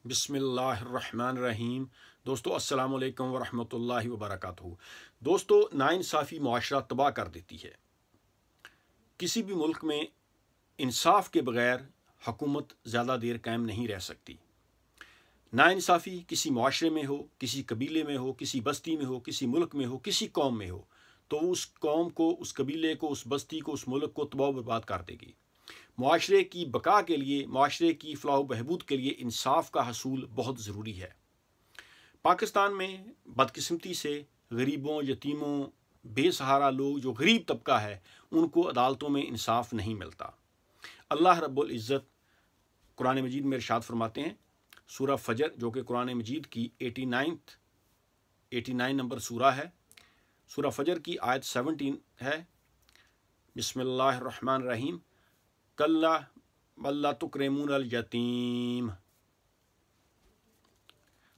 बिस्मिल्लाहिर्रहमानिर्रहीम। दोस्तों अस्सलाम वालेकुम वरहमतुल्लाहि वबरकातुहू। दोस्तों, नाइंसाफ़ी मुआशरा तबाह कर देती है। किसी भी मुल्क में इंसाफ के बगैर हुकूमत ज़्यादा देर कायम नहीं रह सकती। नाइंसाफ़ी किसी मुआशरे में हो, किसी कबीले में हो, किसी बस्ती में हो, किसी मुल्क में हो, किसी कौम में हो, तो उस कौम को, उस कबीले को, उस बस्ती को, उस मुल्क को तबाह बर्बाद कर देगी। मुआशरे की बका के लिए, मुआशरे की फलाह बहबूद के लिए इंसाफ का हसूल बहुत ज़रूरी है। पाकिस्तान में बदकिस्मती से गरीबों, यतीमों, बेसहारा लोग, जो गरीब तबका है, उनको अदालतों में इंसाफ नहीं मिलता। अल्लाह रब्बुल इज़्ज़त कुरान मजीद में इरशाद फरमाते हैं, सूरह फजर, जो कि कुरान मजीद की 89 नंबर सूरह है, सूरह फजर की आयत 17 है। बिस्मिल्लाहिर्रहमानिर्रहीम। कल्ला वल्ला तुकरिमून अल यतीम,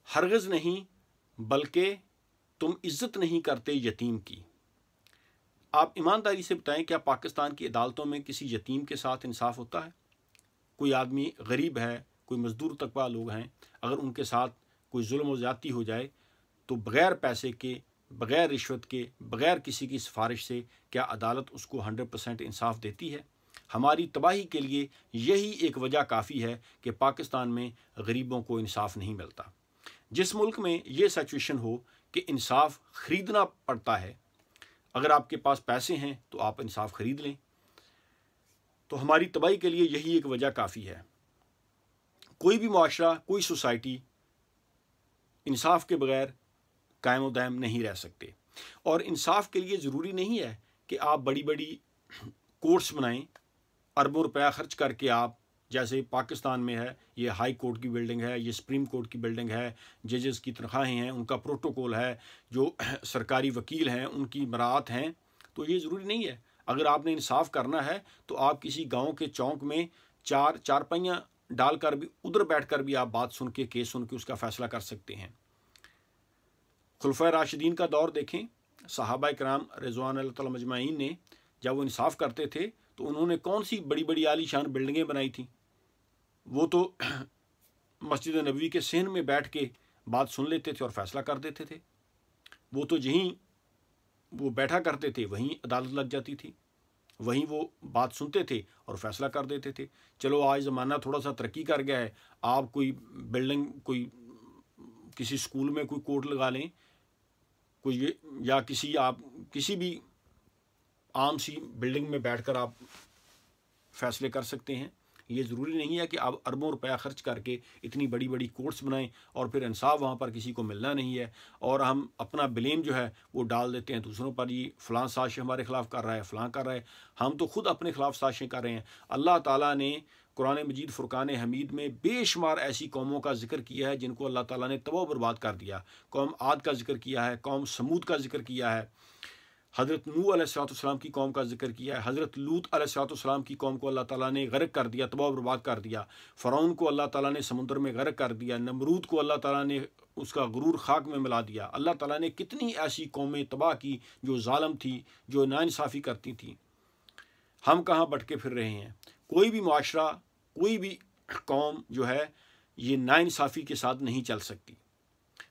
हरगिज़ नहीं बल्कि तुम इज़्ज़त नहीं करते यतीम की। आप ईमानदारी से बताएं, क्या पाकिस्तान की अदालतों में किसी यतीम के साथ इंसाफ होता है? कोई आदमी गरीब है, कोई मज़दूर तबका लोग हैं, अगर उनके साथ कोई जुल्म व ज़्यादती हो जाए तो बग़ैर पैसे के, बग़ैर रिश्वत के, बग़ैर किसी की सिफारिश से क्या अदालत उसको 100% इंसाफ देती है? हमारी तबाही के लिए यही एक वजह काफ़ी है कि पाकिस्तान में गरीबों को इंसाफ नहीं मिलता। जिस मुल्क में ये सिचुएशन हो कि इंसाफ ख़रीदना पड़ता है, अगर आपके पास पैसे हैं तो आप इंसाफ ख़रीद लें, तो हमारी तबाही के लिए यही एक वजह काफ़ी है। कोई भी मुआशरा, कोई सोसाइटी इंसाफ के बग़ैर कायम व दायम नहीं रह सकते। और इंसाफ के लिए ज़रूरी नहीं है कि आप बड़ी बड़ी कोर्ट्स बनाएं, अरबों रुपया खर्च करके। आप जैसे पाकिस्तान में है, ये हाई कोर्ट की बिल्डिंग है, ये सुप्रीम कोर्ट की बिल्डिंग है, जजेस की तनख्वाहें हैं, उनका प्रोटोकॉल है, जो सरकारी वकील हैं उनकी मराहत हैं। तो ये ज़रूरी नहीं है। अगर आपने इंसाफ करना है तो आप किसी गांव के चौक में चारपाइयाँ डालकर भी, उधर बैठकर भी आप बात सुन के, केस सुन के उसका फ़ैसला कर सकते हैं। खुलफाए राशिदीन का दौर देखें, सहाबा किराम रिज़वान अल्लाह तआला मजमाइन ने जब वो इंसाफ करते थे तो उन्होंने कौन सी बड़ी बड़ी आलीशान बिल्डिंगें बनाई थी? वो तो मस्जिद नबवी के सहन में बैठ के बात सुन लेते थे और फैसला कर देते थे। वो तो यहीं वो बैठा करते थे, वहीं अदालत लग जाती थी, वहीं वो बात सुनते थे और फैसला कर देते थे। चलो आज ज़माना थोड़ा सा तरक्की कर गया है, आप कोई बिल्डिंग, कोई किसी स्कूल में कोई कोर्ट लगा लें, कोई या किसी भी आम सी बिल्डिंग में बैठकर आप फैसले कर सकते हैं। ये ज़रूरी नहीं है कि आप अरबों रुपया खर्च करके इतनी बड़ी बड़ी कोर्ट्स बनाएं और फिर इंसाफ वहाँ पर किसी को मिलना नहीं है, और हम अपना ब्लेम जो है वो डाल देते हैं दूसरों पर। ये फ़लाँ साजिश हमारे ख़िलाफ़ कर रहा है, फ़लाँ कर रहा है। हम तो ख़ुद अपने ख़िलाफ़ साजिशें कर रहे हैं। अल्लाह ताला ने कुरान मजीद फ़ुरक़ान हमीद में बेशुमार ऐसी कौमों का जिक्र किया है जिनको अल्लाह ताला ने तबाह बर्बाद कर दिया। कौम आद का जिक्र किया है, कौम समूद का जिक्र किया है, हज़रत नूह अलैहिस्सलाम की कौम का जिक्र किया है, हज़रत लूत अलैहिस्सलाम की कौम को अल्लाह ताला ने गर्क कर दिया, तबाह बर्बाद कर दिया। फ़िरौन को अल्लाह ताला ने समुद्र में गर्क कर दिया। नमरूद को अल्लाह ताला ने उसका गुरूर खाक में मिला दिया। अल्लाह ताला ने कितनी ऐसी कौमें तबाह की जो ज़ालिम थी, जो नाइंसाफ़ी करती थी। हम कहाँ भटके फिर रहे हैं? कोई भी मुआशरा, कोई भी कौम जो है, ये नाइंसाफ़ी के साथ नहीं चल सकती।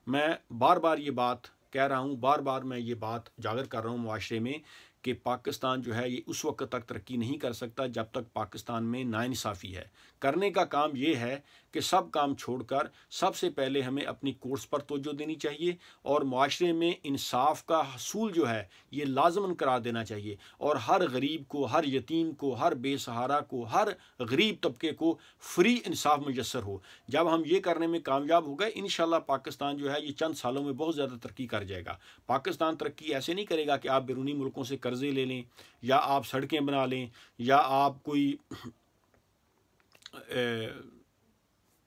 मैं बार बार ये बात कह रहा हूँ, बार बार मैं ये बात उजागर कर रहा हूँ मुआशरे में, कि पाकिस्तान जो है ये उस वक्त तक तरक्की नहीं कर सकता जब तक पाकिस्तान में नाइंसाफ़ी है। करने का काम ये है कि सब काम छोड़कर सबसे पहले हमें अपनी कोर्स पर तवज्जो देनी चाहिए और मुआशरे में इंसाफ का हसूल जो है ये लाजमन करा देना चाहिए, और हर गरीब को, हर यतीम को, हर बेसहारा को, हर गरीब तबके को फ्री इंसाफ मुयस्सर हो। जब हम ये करने में कामयाब हो गए, इंशाल्लाह पाकिस्तान जो है ये चंद सालों में बहुत ज़्यादा तरक्की कर जाएगा। पाकिस्तान तरक्की ऐसे नहीं करेगा कि आप बैरूनी मुल्कों से कर्ज़े ले लें, या आप सड़कें बना लें, या आप कोई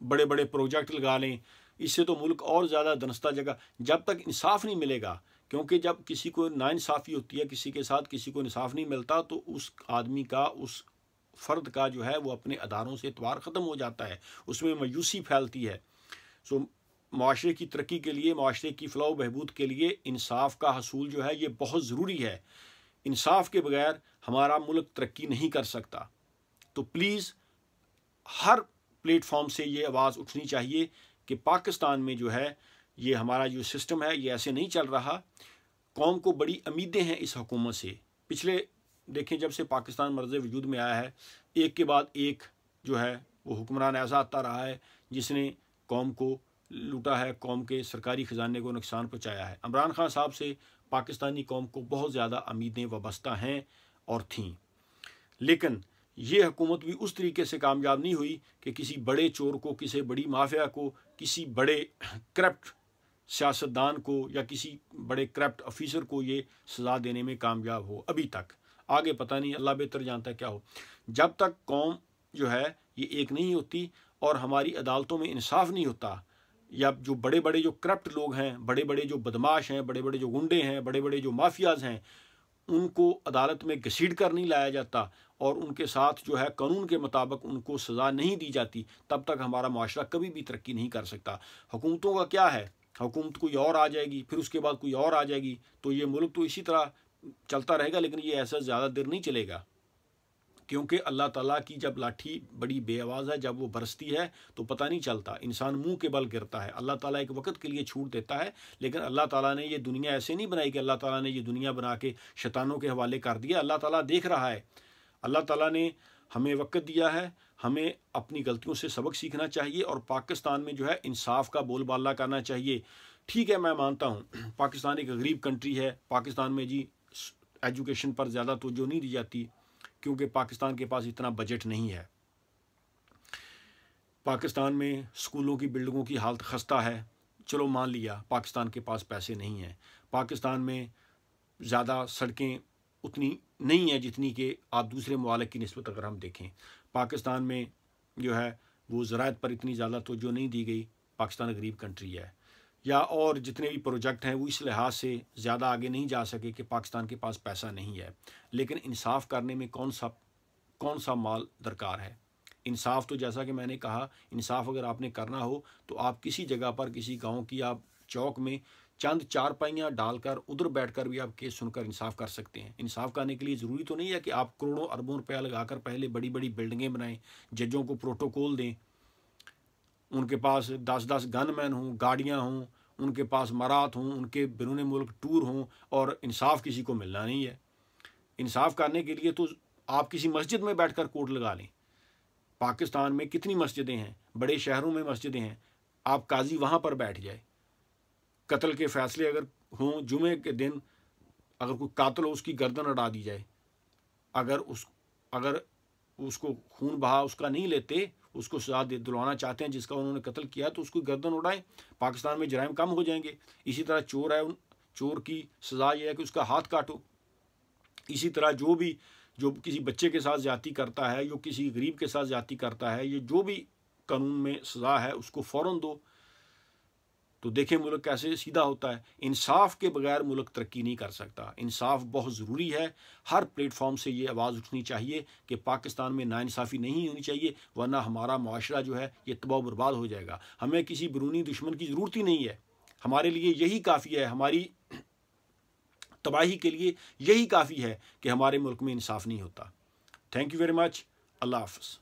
बड़े बड़े प्रोजेक्ट लगा लें। इससे तो मुल्क और ज़्यादा दनस्ता जगह, जब तक इंसाफ नहीं मिलेगा। क्योंकि जब किसी को नाइंसाफ़ी होती है, किसी के साथ किसी को इंसाफ नहीं मिलता, तो उस आदमी का, उस फ़र्द का जो है वो अपने अदारों से एतबार ख़त्म हो जाता है, उसमें मायूसी फैलती है। सो मुआशरे की तरक्की के लिए, मुआशरे की फ़लाह व बहबूद के लिए इंसाफ का हसूल जो है ये बहुत ज़रूरी है। इंसाफ के बगैर हमारा मुल्क तरक्की नहीं कर सकता। तो प्लीज़ हर प्लेटफॉर्म से ये आवाज़ उठनी चाहिए کہ پاکستان میں جو ہے یہ ہمارا جو سسٹم ہے یہ ایسے نہیں چل رہا. قوم کو بڑی امیدیں ہیں اس حکومت سے. پچھلے دیکھیں جب سے پاکستان مرز وجود میں آیا ہے ایک کے بعد ایک جو ہے وہ حکمران ایسا آتا رہا ہے جس نے قوم کو لوٹا ہے, قوم کے سرکاری خزانے کو نقصان پہنچایا ہے. عمران خان صاحب سے پاکستانی قوم کو بہت زیادہ امیدیں وابستہ ہیں اور تھیں, لیکن یہ حکومت بھی اس طریقے سے کامیاب نہیں ہوئی کہ کسی بڑے چور کو, کسی بڑی مافیا کو, کسی بڑے کرپٹ سیاستدان کو یا کسی بڑے کرپٹ آفیسر کو یہ سزا دینے میں کامیاب ہو ابھی تک. آگے پتہ نہیں, اللہ بہتر جانتا ہے کیا ہو. جب تک قوم جو ہے یہ ایک نہیں ہوتی اور ہماری عدالتوں میں انصاف نہیں ہوتا, یا جو بڑے بڑے جو کرپٹ لوگ ہیں, بڑے بڑے جو بدماش ہیں, بڑے بڑے جو گنڈے ہیں, بڑے بڑے جو مافیاز ہیں, ان کو عدالت میں گھسیٹ کر نہیں لایا جاتا اور ان کے ساتھ جو ہے قانون کے مطابق ان کو سزا نہیں دی جاتی, تب تک ہمارا معاشرہ کبھی بھی ترقی نہیں کر سکتا. حکومتوں کا کیا ہے, حکومت کوئی اور آ جائے گی, پھر اس کے بعد کوئی اور آ جائے گی, تو یہ ملک تو اسی طرح چلتا رہے گا, لیکن یہ ایسا زیادہ دیر نہیں چلے گا, کیونکہ اللہ تعالیٰ کی جب لاٹھی بڑی بے آواز ہے, جب وہ برستی ہے تو پتہ نہیں چلتا, انسان منہ کے بل گرتا ہے. اللہ تعالیٰ ایک وقت کے لیے چھوٹ دیتا ہے, لیکن اللہ تعالیٰ نے یہ دنیا ایسے نہیں بنائی کہ اللہ تعالیٰ نے یہ دنیا بنا کے شیطانوں کے حوالے کر دیا. اللہ تعالیٰ دیکھ رہا ہے. اللہ تعالیٰ نے ہمیں وقت دیا ہے, ہمیں اپنی غلطیوں سے سبق سیکھنا چاہیے اور پاکستان میں جو ہے انصاف کا بول بالا کرنا چاہیے. ٹھیک ہے, میں مانتا ہوں پاکستان ایک غریب کنٹری ہے, پاکستان میں جی ایجوکیشن پر زیادہ توجہ نہیں دی جاتی کیونکہ پاکستان کے پاس اتنا بجٹ نہیں ہے. پاکستان میں اسکولوں کی بلڈنگوں کی حالت خستہ ہے, چلو مان لیا پاکستان کے پاس پیسے نہیں ہیں. پاکستان میں زیادہ سڑکیں اتنی نہیں ہیں جتنی کہ آپ دوسرے ممالک کی نسبت اگر ہم دیکھیں. پاکستان میں جو ہے وہ زراعت پر اتنی زیادہ توجہ نہیں دی گئی, پاکستان غریب کنٹری ہے. یا اور جتنے بھی پروجیکٹ ہیں وہ اس لحاظ سے زیادہ آگے نہیں جا سکے کہ پاکستان کے پاس پیسہ نہیں ہے. لیکن انصاف کرنے میں کون سا مال درکار ہے. انصاف تو جیسا کہ میں نے کہا, انصاف اگر آپ نے کرنا ہو تو آپ کسی جگہ پر, کسی گاؤں کی آپ چوک میں چند چارپائیاں ڈال کر ادھر بیٹھ کر بھی آپ کیس سن کر انصاف کر سکتے ہیں. انصاف کرنے کے لیے ضروری تو نہیں ہے کہ آپ کروڑوں اربوں روپیہ لگا کر پہلے بڑی بڑی بلڈنگیں بنائیں, ججوں کو پروٹوکول دیں, ان کے پاس 10 گن مین ہوں, گاڑیاں ہوں, ان کے پاس مرات ہوں, ان کے بیرون ملک ٹور ہوں, اور انصاف کسی کو ملنا نہیں ہے. انصاف کرنے کے لیے تو آپ کسی مسجد میں بیٹھ کر کوٹ لگا لیں. پاکستان میں کتنی مسجدیں ہیں, بڑے شہروں میں مسجدیں ہیں, آپ قاضی وہاں پر بیٹھ جائے. قتل کے فیصلے اگر ہوں جمعے کے دن, اگر کوئی قاتل ہو اس کی گردن اڑا دی جائے. اگر اس کو خون بہا اس کا نہیں لیتے, اس کو سزا دلوانا چاہتے ہیں جس کا انہوں نے قتل کیا, تو اس کو گردن اڑائیں. پاکستان میں جرائم کم ہو جائیں گے. اسی طرح چور ہے, چور کی سزا یہ ہے کہ اس کا ہاتھ کاٹو. اسی طرح جو کسی بچے کے ساتھ زیادتی کرتا ہے, جو کسی غریب کے ساتھ زیادتی کرتا ہے, یہ جو بھی قانون میں سزا ہے اس کو فوراً دو. تو دیکھیں ملک کیسے سیدھا ہوتا ہے. انصاف کے بغیر ملک ترقی نہیں کر سکتا. انصاف بہت ضروری ہے. ہر پلیٹ فارم سے یہ آواز اٹھنی چاہیے کہ پاکستان میں ناانصافی نہیں ہونی چاہیے, ورنہ ہمارا معاشرہ جو ہے یہ تباہ و برباد ہو جائے گا. ہمیں کسی بیرونی دشمن کی ضرورت ہی نہیں ہے. ہمارے لیے یہی کافی ہے, ہماری تباہی کے لیے یہی کافی ہے کہ ہمارے ملک میں انصاف نہیں ہوتا. Thank you very much. اللہ حافظ.